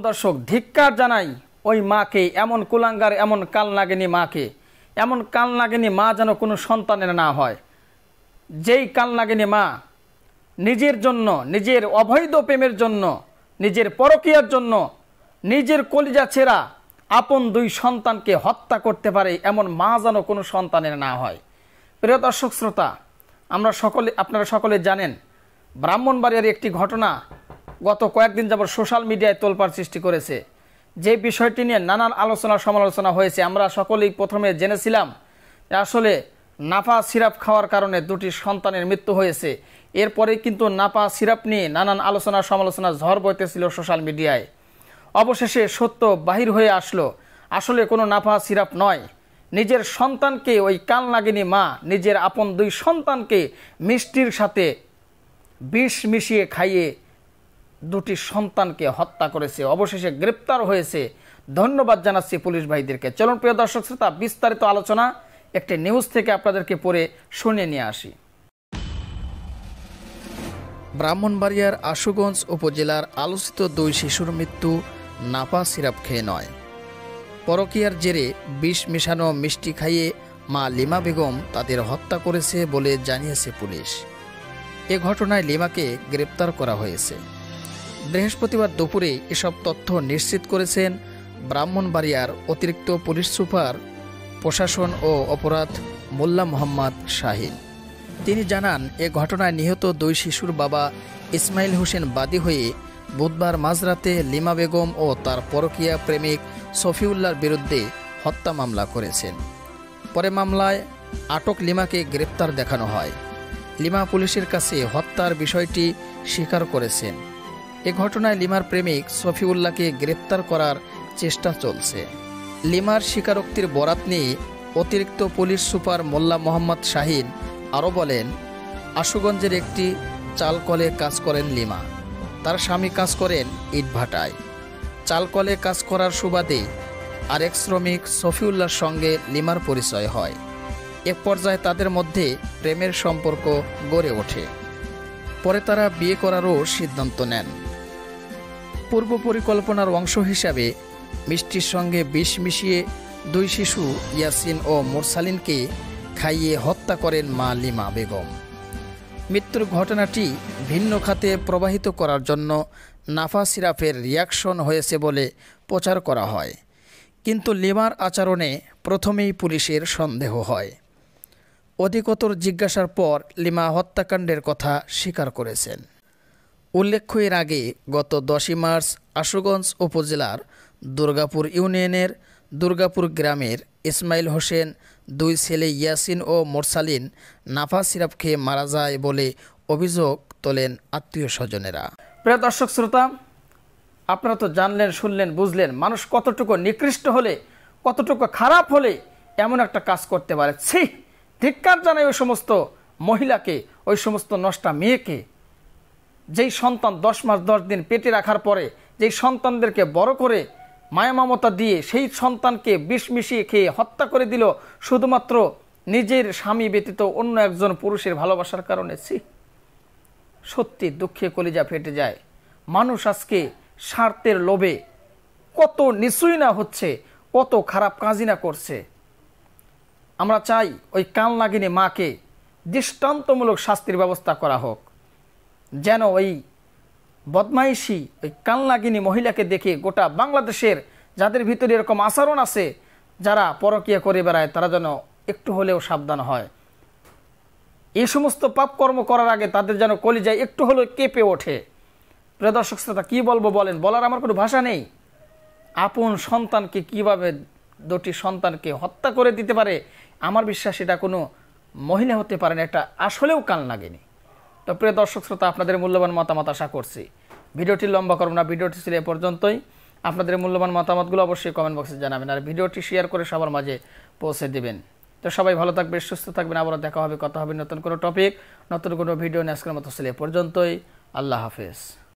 দর্শক ধিক্কার জানাই ওই মাকে, এমন কুলাঙ্গার, এমন কালনাগিনী মাকে। এমন কালনাগিনী মা যেন কোনো সন্তানের না হয়। যেই কালনাগিনী মা নিজের জন্য, নিজের অবৈধ প্রেমের জন্য, নিজের পরকীয়ার জন্য নিজের কলিজা ছেঁড়া আপন দুই সন্তানকে হত্যা করতে পারে, এমন মা যেন কোনো সন্তানের না হয়। প্রিয় দর্শক শ্রোতা, আপনারা সকলে জানেন ব্রাহ্মণবাড়িয়ার একটি ঘটনা গত কয়েকদিন যাবত সোশ্যাল মিডিয়ায় তোলপাড় সৃষ্টি করেছে। যে বিষয়টি নিয়ে নানান আলোচনা সমালোচনা হয়েছে। আমরা সকলেই প্রথমে জেনেছিলাম যে আসলে নাপা সিরাপ খাওয়ার কারণে দুটি সন্তানের মৃত্যু হয়েছে। এরপরে কিন্তু নাপা সিরাপ নিয়ে নানান আলোচনা সমালোচনা ঝড় বইতেছিল সোশ্যাল মিডিয়ায়। অবশেষে সত্য বাহির হয়ে আসলো, আসলে কোনো নাপা সিরাপ নয়। নিজের সন্তানকে, ওই কালনাগিনী মা নিজের আপন দুই সন্তানকে মিষ্টির সাথে বিষ মিশিয়ে খাইয়ে দুটি সন্তানকে হত্যা করেছে। অবশেষে গ্রেপ্তার হয়েছে। ধন্যবাদ জানাচ্ছি পুলিশ ভাইদেরকে। চলুন প্রিয় দর্শক শ্রোতা, বিস্তারিত আলোচনা একটি নিউজ থেকে আপনাদেরকে পড়ে শুনিয়ে নিয়ে আসি। ব্রাহ্মণবাড়িয়ার আশুগঞ্জ উপজেলার আলোচিত দুই শিশুর মৃত্যু নাপা সিরাপ খেয়ে নয়, পরকীয়ার জেরে বিষ মেশানো মিষ্টি খাইয়ে মা লিমা বেগম তাদের হত্যা করেছে বলে জানিয়েছে পুলিশ। এ ঘটনায় লিমাকে গ্রেপ্তার করা হয়েছে। বৃহস্পতিবার দুপুরে এসব তথ্য নিশ্চিত করেছেন ব্রাহ্মণবাড়িয়ার অতিরিক্ত পুলিশ সুপার প্রশাসন ও অপরাধ মোল্লা মোহাম্মদ শাহিন। তিনি জানান, এ ঘটনায় নিহত দুই শিশুর বাবা ইসমাইল হোসেন বাদী হয়ে বুধবার মাঝরাতে লিমা বেগম ও তার পরকীয়া প্রেমিক সফিউল্লাহর বিরুদ্ধে হত্যা মামলা করেছেন। পরে মামলায় আটক লিমাকে গ্রেপ্তার দেখানো হয়। লিমা পুলিশের কাছে হত্যার বিষয়টি স্বীকার করেছেন। এ ঘটনায় লিমার প্রেমিক সফিউল্লাহকে গ্রেপ্তার করার চেষ্টা চলছে। লিমার স্বীকারোক্তির বরাত নিয়ে অতিরিক্ত পুলিশ সুপার মোল্লা মোহাম্মদ শাহিন আরও বলেন, আশুগঞ্জের একটি চালকলে কাজ করেন লিমা। তার স্বামী কাজ করেন ইটভাটায়। চালকলে কাজ করার সুবাদে আরেক শ্রমিক সফিউল্লাহর সঙ্গে লিমার পরিচয় হয়। এক পর্যায়ে তাদের মধ্যে প্রেমের সম্পর্ক গড়ে ওঠে। পরে তারা বিয়ে করারও সিদ্ধান্ত নেন। পূর্ব পরিকল্পনার অংশ হিসাবে মিষ্টির সঙ্গে বিষ মিশিয়ে দুই শিশু ইয়াসিন ও মোরসালিনকে খাইয়ে হত্যা করেন মা লিমা বেগম। মৃত্যুর ঘটনাটি ভিন্ন খাতে প্রবাহিত করার জন্য নাফা সিরাপের রিয়াকশন হয়েছে বলে প্রচার করা হয়, কিন্তু লিমার আচরণে প্রথমেই পুলিশের সন্দেহ হয়। অধিকতর জিজ্ঞাসার পর লিমা হত্যাকাণ্ডের কথা স্বীকার করেছেন। উল্লেখ্য, এর আগে গত 10 মার্চ আশুগঞ্জ উপজেলার দুর্গাপুর ইউনিয়নের দুর্গাপুর গ্রামের ইসমাইল হোসেন দুই ছেলে ইয়াসিন ও মোরসালিন নাফা সিরাপ খেয়ে মারা যায় বলে অভিযোগ তোলেন আত্মীয় স্বজনেরা। প্রিয় দর্শক শ্রোতা, আপনারা তো জানলেন, শুনলেন, বুঝলেন মানুষ কতটুকু নিকৃষ্ট হলে, কতটুকু খারাপ হলে এমন একটা কাজ করতে পারে। ছি, ধিক্কার জানাই ওই সমস্ত মহিলাকে, ওই সমস্ত নষ্টা মেয়েকে। যেই সন্তান 10 মাস 10 দিন পেটে রাখার পরে যেই সন্তানদেরকে বড় করে মায়া মমতা দিয়ে সেই সন্তানকে বিষ মিশিয়ে খেয়ে হত্যা করে দিল শুধুমাত্র নিজের স্বামী ব্যতীত অন্য একজন পুরুষের ভালোবাসার কারণে। সত্যি দুঃখে কলিজা ফেটে যায়। মানুষ আজকে স্বার্থের লোভে কত নিচুই না হচ্ছে, কত খারাপ কাজই না করছে। আমরা চাই ওই কালনাগিনী মাকে দৃষ্টান্তমূলক শাস্তির ব্যবস্থা করা হোক, যেন ওই বদমাইশি ওই কালনাগিনী মহিলাকে দেখে গোটা বাংলাদেশের যাদের ভিতরে এরকম আচরণ আছে, যারা পরকীয়া করে বেড়ায়, তারা যেন একটু হলেও সাবধান হয়। এই সমস্ত পাপকর্ম করার আগে তাদের যেন কলিজায় একটু হলেও কেঁপে ওঠে। প্রিয় দর্শক শ্রোতা, কী বলবো বলেন, বলার আমার কোনো ভাষা নেই। আপন সন্তানকে কিভাবে দুটি সন্তানকে হত্যা করে দিতে পারে, আমার বিশ্বাস এটা কোনো মহিলা হতে পারে না, এটা আসলেও কালনাগিনী। তো প্রিয় দর্শক শ্রোতা, আপনাদের মূল্যবান মতামত আশা করছি। ভিডিওটি লম্বা করব না, ভিডিওটি ছিল এ পর্যন্তই। আপনাদের মূল্যবান মতামতগুলো অবশ্যই কমেন্ট বক্সে জানাবেন, আর ভিডিওটি শেয়ার করে সবার মাঝে পৌঁছে দেবেন। তো সবাই ভালো থাকবেন, সুস্থ থাকবেন। আবারও দেখা হবে, কথা হবে নতুন কোনো টপিক, নতুন কোনো ভিডিও নিয়ে। আজকের মতো ছিল এ পর্যন্তই। আল্লাহ হাফেজ।